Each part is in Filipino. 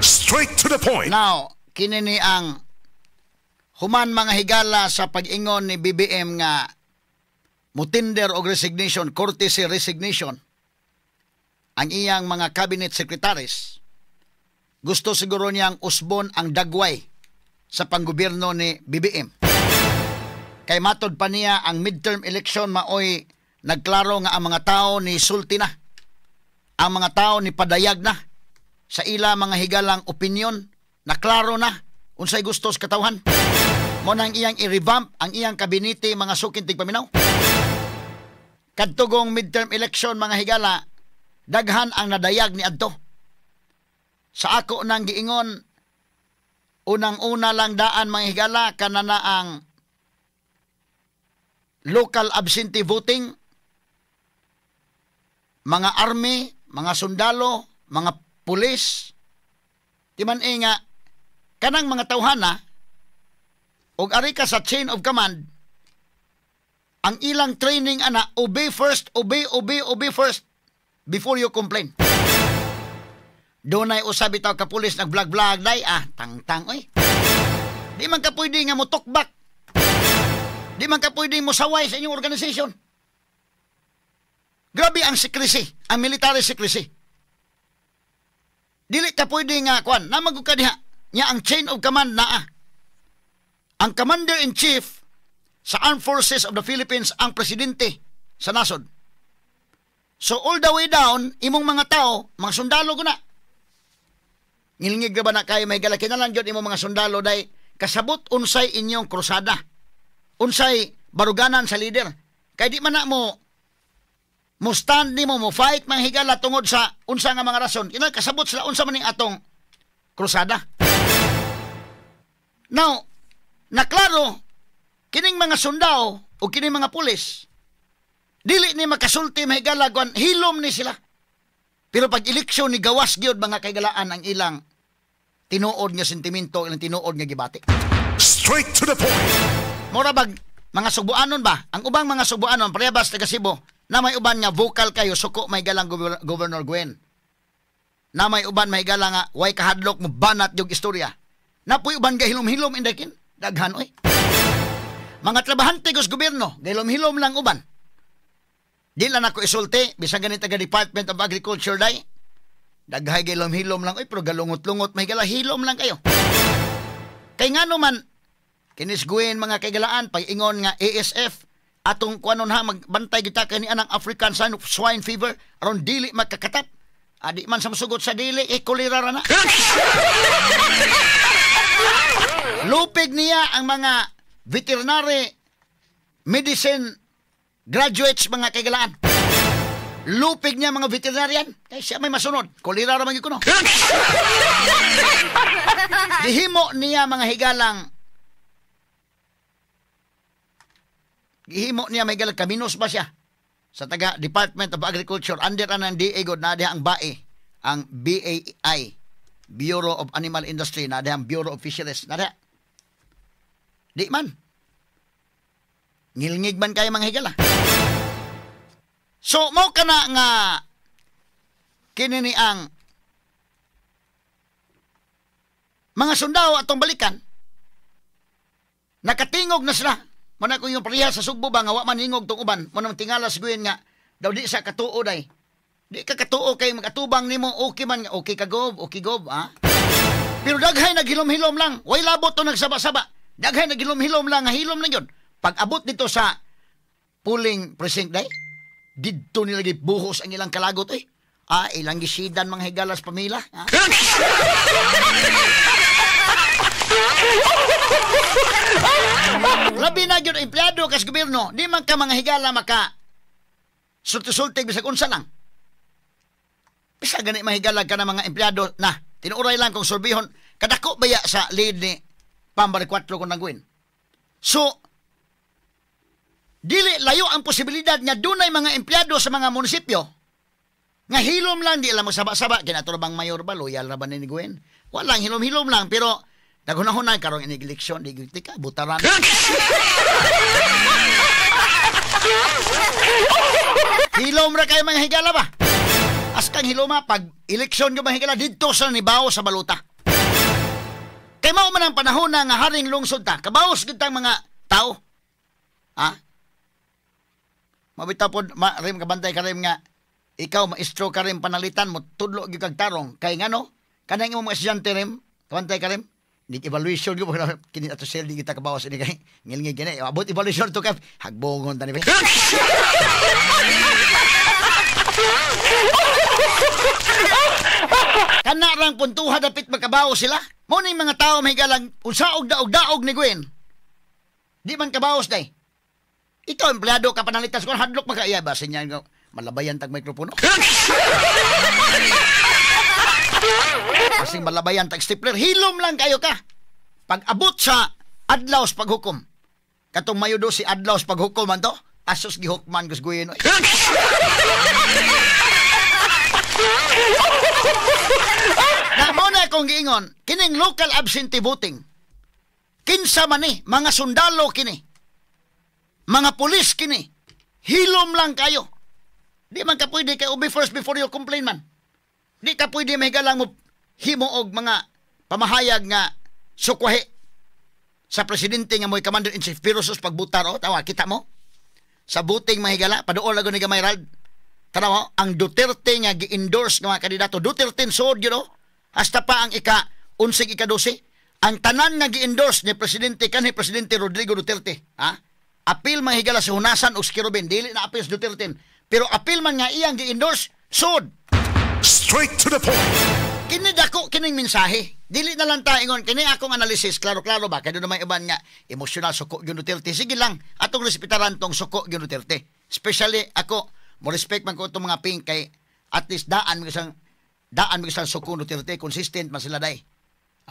Straight to the point. Now, kinini ang human mga higala sa pag-ingon ni BBM nga mutinder og resignation, courtesy resignation ang iyang mga cabinet secretaries. Gusto siguro niyang usbon ang dagway sa panggobyerno ni BBM. Kay matod pa niya ang midterm election maoy nagklaro nga ang mga tao ni sulti na. Ang mga tao ni padayag na sa ila mga higalang opinion na klaro na unsay gusto sa katawhan. Mo nang iyang i-revamp ang iyang kabinete mga sukintig paminaw. Kadtugong midterm election mga higala, daghan ang nadayag ni adto. Sa ako nang giingon, unang-una lang daan mga higala kanana ang local absentee voting, mga army, mga sundalo, mga pulis, timan nga, kanang mga tawhana, og ari ka sa chain of command, ang ilang training ana, obey first, obey first, before you complain. Doon ay usab itaw ka pulis nag-vlog-vlog day, tang-tang, oy. Di man ka pwede nga mo talkback. Di man ka pwede mo saway sa inyong organisasyon. Grabe ang secrecy, ang military secrecy. Dili ka pwede nga, kwan, namagod ka diha, niya ang chain of command naa. Ang commander-in-chief sa Armed Forces of the Philippines ang presidente sa nasod. So all the way down, imong mga tao, mga sundalo ko na. Ngilingig ba na kayo may galaki na lang dyan imong mga sundalo day kasabot unsay inyong krusada. Unsay baruganan sa leader. Kaya di man na mo stand ni mo fight mga higala tungod sa unsa nga mga rason. Kinal kasabot sila unsa maning atong krusada. Now, naklaro kining mga sundao o kining mga pulis, dili ni makasulti mahigala kung hilom ni sila. Pero pag eleksyon ni gawas gyud mga kaigalaan ang ilang tinuod nga sentimento, ilang tinuod nga gibati. Straight to the point. Mora bag mga Subuanon ba? Ang ubang mga Subuanon, parehas taga Cebu, na may uban nga vocal kayo, suko may galang Governor Gwen. Na may uban may galang nga, way kahadlok mo banat yung istorya. Na po'y uban ga hilom-hilom indakin, daghan oy. Mga trabahante ko sa gobyerno, gahilom-hilom lang uban. Di lang ako isulti, bisang ganit taga Department of Agriculture day. Daghay gahilom-hilom lang, oy, pero galungot-lungot, may galahilom lang kayo. Kay nga naman, kinisguin mga kaigalaan, pag-ingon nga ASF, atong kuanon ha, magbantay kita kani anang African swine fever, aron dili magkakatap. Adi man sa masugot sa dili, kolera ra na. Lupig niya ang mga veterinary medicine graduates mga kaigalaan. Lupig niya mga veterinarian. Kaya siya may masunod. Kolera ramang ikuno. Gihimo niya mga higalang. Gihimo niya may higalang. Kaminos ba siya? Sa taga Department of Agriculture. Under ang DA God na ang BAI. Ang BAI. Bureau of Animal Industry. Na ang Bureau of Fisheries. Na di man. Ngilngig man kayo mga higala. So, mo ka na nga kinini ang mga sundao atong balikan. Nakatingog na sila. Mana ko yung priya sa Sugbo ba nga wa man hingog tong uban. Mo nang tingala siguin nga daw di sa katuo day. Di ka katuo kay magatubang nimo okay man nga okay ka gob, ha? Pero daghay naghilom-hilom lang. Way labot to nagsaba-saba. Daghay naghilom-hilom lang, hilom lang yun. Pag abot dito sa polling precinct day, dito nila gibuhos ang ilang kalagot eh. Ilang gisidan mga higalas pamila. Labi na yun, empleyado kas gobyerno, di man ka mga higala maka sulti-sulti bisag unsa lang. Bisa gani mga higala ka na mga empleyado na, tinuuray lang kung sorbihon, kadako baya sa lead ni Pambari 4 kung nagwin. So, dili layo ang posibilidad nga dunay mga empleyado sa mga munisipyo nga hilom lang, di alam mo saba-saba, kinato bang mayor ba, loyal na ba ni Gwen? Walang hilom-hilom lang, pero naghunahunay karong inig-eleksyon, di ka, butaran. Hilom ra kayo mga higala ba? As kang hiloma, pag eleksyon yung mga higala, dito sa nibaw sa baluta. Kay mao man ang panahon na nga haring lungsod ta. Kabaos gid tang mga tao. Ha? Mabitaw pod rim kabantay ka rim nga ikaw maestro ka rim panalitan mo tudlo gyud kag tarong kay ngano kanang imong mga estudyante rim kabantay ka rim ni evaluation gyud kini ato sel di kita kabawas ini kay ngilngi gani abot evaluation to ka hagbongon tani be. Kana rang puntuha dapit magkabaw sila. Mo ning mga tao may galang unsaog daog ni Gwen. Di man kabaos day. Ito empleyado ka panalitan sa hadlok magkaya ba sa niya malabayan tag mikropono. Kasing malabayan tag stapler hilom lang kayo ka. Pag abot sa adlaw sa paghukom. Katong mayudo si adlaw sa paghukom man to. Asos gihukman kus Gwen. Na mo na akong giingon, kining local absentee voting. Kinsa man ni, mga sundalo kini. Mga pulis kini. Hilom lang kayo. Di man ka pwede kay ubi first before you complain man. Di ka pwede mahigalang mo himuog mga pamahayag nga sukwahi sa presidente nga mo'y commander-in-chief. Pero sus pagbutar, tawa, kita mo? Sa voting mahigala, padool lago ni Gamay Rald. Tanaw, ang Duterte nga gi-endorse ng mga kandidato. Duterte sod yun, hasta pa ang ika-11, ika-12. Ang tanan nga gi-endorse ni Presidente kanhi Presidente Rodrigo Duterte. Ha? Apil mahigala sa Hunasan o Skirobin. Dili na apil sa Duterte. Pero apil man nga iyang gi-endorse, sod. Straight to the point. Kini dako kining mensahe. Dili na lang taingon kini akong analysis klaro-klaro ba kay naman iban nga emotional suko gyud Duterte. Sige lang atong respetaran tong suko gyud Duterte. Especially ako mo respect man ko itong mga pink kay at least daan mo isang suko Duterte consistent man sila day.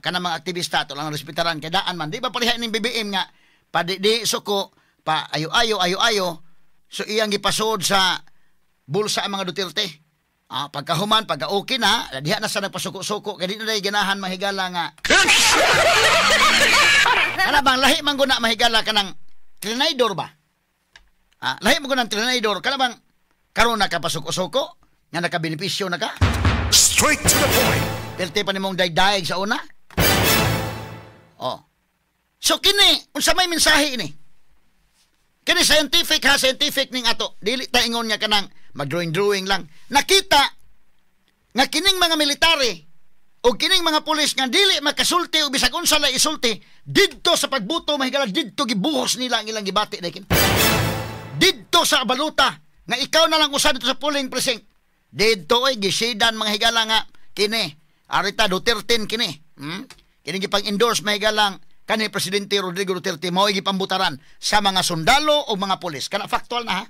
Kana mga aktivista to lang respetaran kay daan man di ba pareha ning BBM nga pa di suko pa ayo so iyang gipasod sa bulsa ang mga Duterte. Pagkahuman, pagka-okay na, diha na sa nagpasuko-suko, kaya di na dahi ganahan mahigala nga. Ano bang, lahi man guna mahigala ka ng trinidor ba? Lahi man guna ng trinidor, kaya bang, karoon na ka pasuko-suko, nga nakabenepisyo na ka? Straight to the point. Pilte pa ni mong daig-daig sa una? So, kini, unsa may mensahe ini? Kini scientific ning ato. Dili ta ingon nga kanang mag-drawing lang. Nakita nga kining mga military o kining mga pulis nga dili makasulti o bisag unsa la isulti didto sa pagbuto mahigala didto gibuhos nila ang ilang gibati dakin. Didto sa baluta nga ikaw na lang usa dito sa polling precinct. Didto oy gisidan mga higala nga kini arita Duterte kini. Kini gipang-endorse mahigala kanhi Presidente Rodrigo Duterte mao gipambutaran sa mga sundalo o mga pulis. Kana factual na ha.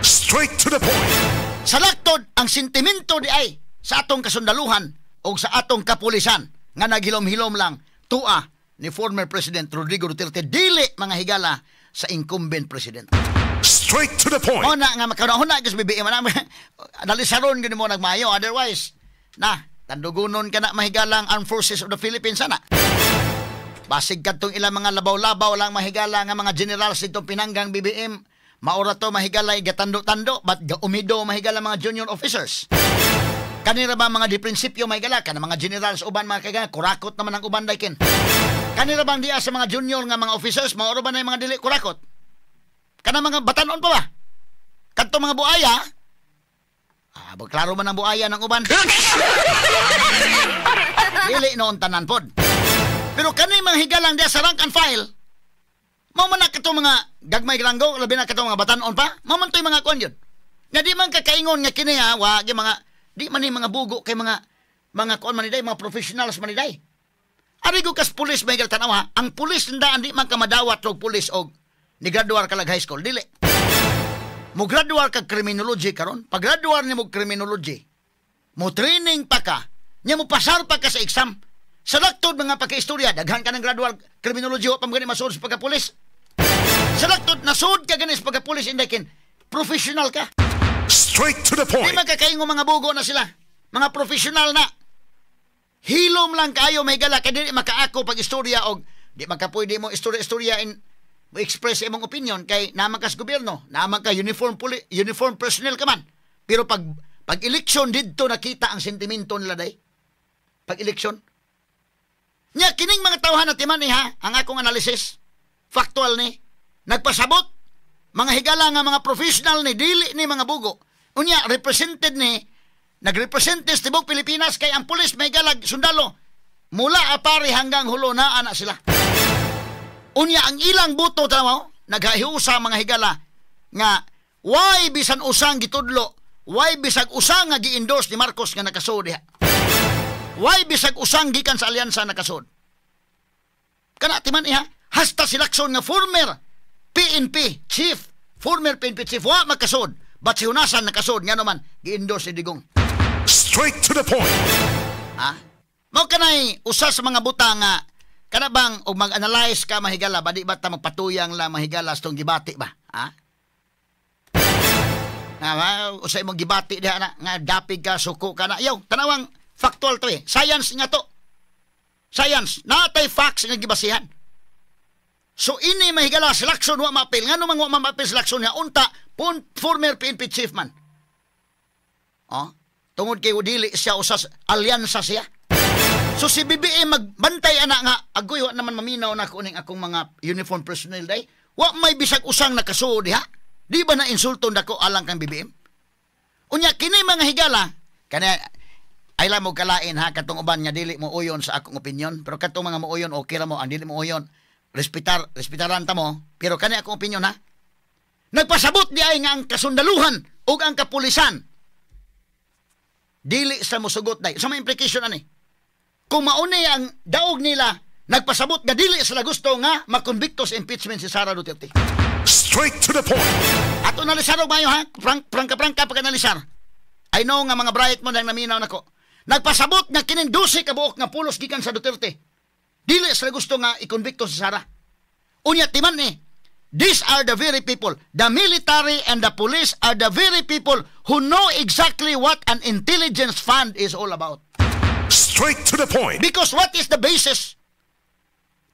Straight to the point. Sa laktod, ang sentimento di ay sa atong kasundaluhan o sa atong kapulisan nga naghilom-hilom lang tua ni former President Rodrigo Duterte dili mga higala sa incumbent president. Straight to the point. Na nga makanahuna kasi BBM na dalisaron gani mo nagmayo otherwise na tandugunon ka na mahigala ang Armed Forces of the Philippines sana. Basig kadtong ilang mga labaw-labaw lang mahigala nga mga generals itong pinanggang BBM. Maura to mahigala gatando-tando but umido mahigala mga junior officers. Kanira ba mga di prinsipyo mahigala kana mga generals uban mga kagana kurakot naman ang uban daykin. Kanira bang diya sa mga junior nga mga officers maura ba na mga dili kurakot? Kana mga batanon pa ba? Kadto mga buaya? Klaro man ang buaya ng uban. Dili noon tanan pod. Pero kani mga higalang diya sa rank and file. Mao man na katong mga gagmay granggo, labi na katong mga batanon pa. Mao man toy mga kuan yun. Nga di man kakaingon nga kini wa gi mga di man ni mga bugo kay mga kuan man day, mga professionals man day. Ari go kas pulis may tanaw ang pulis ndaan di man ka madawat og pulis og ni graduar ka lag high school dili. Mo graduar ka criminology karon, pag graduar nimo criminology, mo training pa ka, nya mo pasar pa ka sa exam. Sa laktod mga pagka-istorya, daghan ka ng gradual criminology o pamagani masud sa pagka-pulis. Sa laktod, nasud ka ganis pagka-pulis, inday kin, professional ka. Straight to the point. Di magkakaingo mga bugo na sila. Mga professional na. Hilom lang kayo may gala, kaya di makaako pag-istorya o di magkapwede mo istorya-istorya mo express imong opinion kay naman kas gobyerno, naman ka uniform personnel ka man. Pero pag election didto nakita ang sentimento nila day. Pag election, Nya kining mga tawhan na timan ni ha, ang akong analysis, factual ni, nagpasabot, mga higala nga mga professional ni, dili ni mga bugo. Unya, represented ni, nagrepresent ni Tibok Pilipinas kay ang pulis may galag sundalo. Mula apari hanggang hulo na anak sila. Unya, ang ilang buto, tanaw, naghahiusa mga higala, nga, why bisan usang gitudlo, why bisag usang nga gi-endorse ni Marcos nga nakasod diha. Why bisag usang gikan sa alyansa nakasod? Kana timan iha, hasta si Lacson nga former PNP chief, former PNP chief, wa makasod. But si Hunasan nakasod, nga naman, gi-endorse si Digong. Straight to the point. Ha? Mao kanay usa sa mga butang nga kana bang og mag-analyze ka mahigala ba di ba ta magpatuyang lang mahigala sa tong gibati ba? Ha? Usay mong gibati diha na nga dapig ka suko ka na. Yaw, tanawang factual to eh. Science nga to. Science. Natay facts nga gibasihan. So ini mahigala si Lacson wa mapil. Nga naman wa mapil si Lacson nga unta former PNP chief man. Oh? Tungod kay dili siya usas alyansa siya. So si BBM magbantay ana nga agoy wa naman maminaw na kuning akong mga uniform personnel day. Wa may bisag usang nakasuod diha. Di ba na insulto nako alang kang BBM? Unya kini mga higala kana ay lang mo kalain ha katong uban nga dili mo uyon sa akong opinion pero katong mga muuyon okay ra mo ang dili mo uyon respetaran ta mo pero kani akong opinion ha. Nagpasabot di ay nga ang kasundaluhan ug ang kapulisan dili sa mosugot day. Sa mga implication ani? Kung mauni ang daog nila, nagpasabot nga dili sila gusto nga makonbikto sa impeachment si Sara Duterte. Straight to the point. Ato nalisar og mayo ha, prangka pagkanalisar. I know nga mga bright mo nang naminaw nako. Nagpasabot nga kining 12 ka buok nga pulos gikan sa Duterte. Dili sila gusto nga ikonbikto si Sara. Unya timan ni, these are the very people, the military and the police are the very people who know exactly what an intelligence fund is all about. Straight to the point. Because what is the basis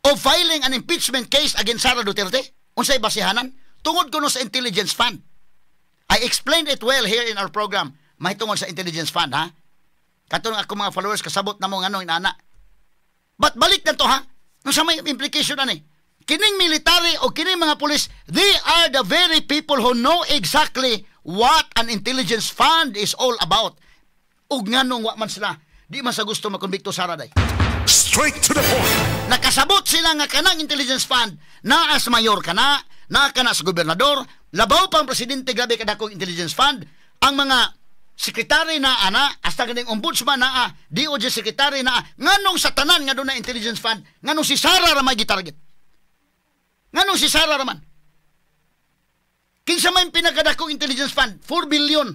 of filing an impeachment case against Sara Duterte? Unsay basihanan? Tungod kuno sa intelligence fund. I explained it well here in our program. May tungod sa intelligence fund, ha? Katong ako mga followers kasabot na mo ngano inana. But balik na to, ha? Nung sa may implication ani. Kining military o kining mga pulis, they are the very people who know exactly what an intelligence fund is all about. Ug nganong wa man sila di man sa gusto makonbikto Sara day. Straight to the point. Nakasabot sila nga kanang intelligence fund naa sa mayor kana sa gobernador, labaw pang presidente grabe kadakong intelligence fund, ang mga sekretary na ana hasta ganing ombudsman na DOJ secretary na nganong sa tanan nga doon na intelligence fund nganong si Sara ra may gitarget. Nganong si Sara ra man. Kinsa may pinakadakong intelligence fund 4 billion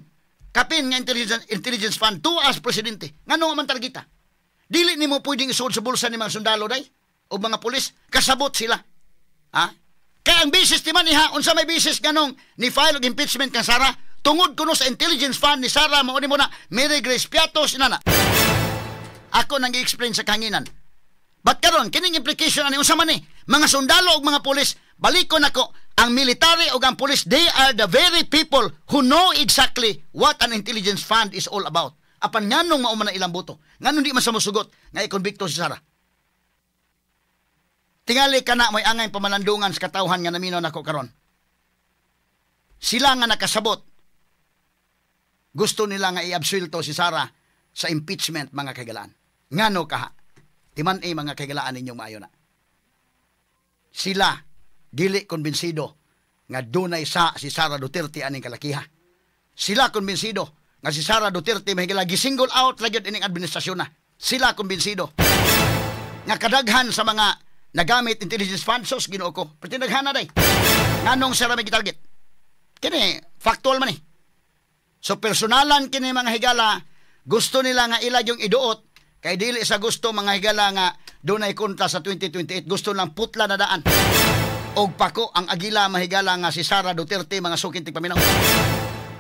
kapin nga intelligence fund to as presidente. Ngano man targeta? Dili nimo pwedeng isuod sa bulsa ni mga sundalo day o mga pulis, kasabot sila. Ha? Kaya ang basis ti man iha, unsa may basis ganong ni file og impeachment kan Sara, tungod kuno sa intelligence fund ni Sara mao ni mo na Mary Grace Piatos inana. Ako nang i-explain sa kanginan. But karon kining implication ani unsa man ni mga sundalo ug mga pulis, balikon nako ang military o ang police, they are the very people who know exactly what an intelligence fund is all about. Apan nganong mauman na ilang buto? Nganong di man sa mosugot nga ikonbikto si Sara? Tingali ka na may angay pamalandungan sa katawhan nga naminaw nako karon. Sila nga nakasabot. Gusto nila nga i-absuelto si Sara sa impeachment mga kagalaan. Ngano kaha? Timan mga kagalaan ninyong maayo na. Sila dili konbensido nga dunay sa si Sara Duterte aning kalakiha. Sila konbensido nga si Sara Duterte mahigala gi-single out lagi ining administrasyon na. Sila konbensido nga kadaghan sa mga nagamit intelligence fund sos Ginoo ko. Pertinaghan na day. Nganong sila may gitarget? Kini factual man eh. So personalan kini mga higala gusto nila nga ilag yung iduot kay dili sa gusto mga higala nga dunay kontra sa 2028 gusto lang putla na daan. Og pako ang agila mahigala nga si Sara Duterte mga sukin tigpaminaw.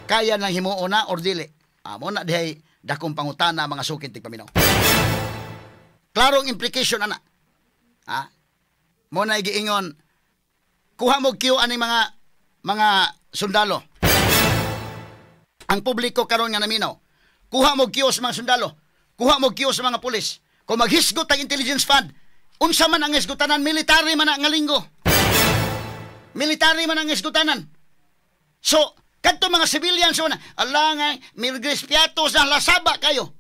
Kaya nang himuo na or dili. Amo na dihay dakong pangutana mga sukin tigpaminaw. Klarong implication ana. Ha? Mo na giingon kuha mo kiyo aning mga sundalo. Ang publiko karon nga naminaw. Kuha mo kiyo sa mga sundalo. Kuha mo kiyo sa mga pulis. Kung maghisgot ang intelligence fund, unsa man ang isgutanan, military man nga linggo. Military man ang isgutanan. So, kadto mga civilians so na, ala nga, milgris piatos na lasaba kayo.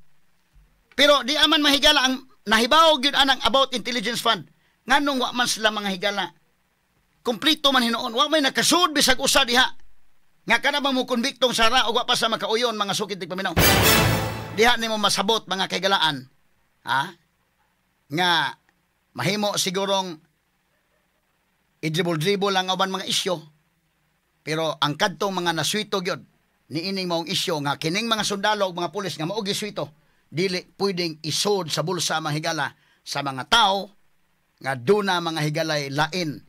Pero di aman mahigala ang nahibaw gyud anang about intelligence fund. Nganong wa man sila mga higala. Kompleto man hinuon, wa may nakasud bisag usa diha. Nga kana bang mo konbiktong sara o wa pa sa makauyon mga sukid tig paminaw. Diha nimo masabot mga kagalaan. Ha? Nga mahimo sigurong i-dribble lang uban mga isyo. Pero ang kadtong mga naswito gyud niining maong isyo nga kining mga sundalo ug mga pulis nga mao giswito dili pwedeng isod sa bulsa mga higala sa mga tao nga duna mga higalay lain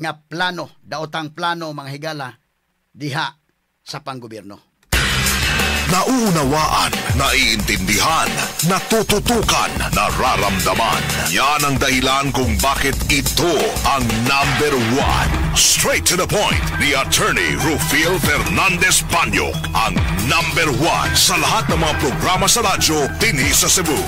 nga plano, daotang plano mga higala diha sa panggobyerno. Nauunawaan, naiintindihan, natututukan, nararamdaman. Yan ang dahilan kung bakit ito ang number one. Straight to the point, the attorney Rufil Fernandez Panyok, ang number one sa lahat ng mga programa sa radyo dinhi sa Cebu.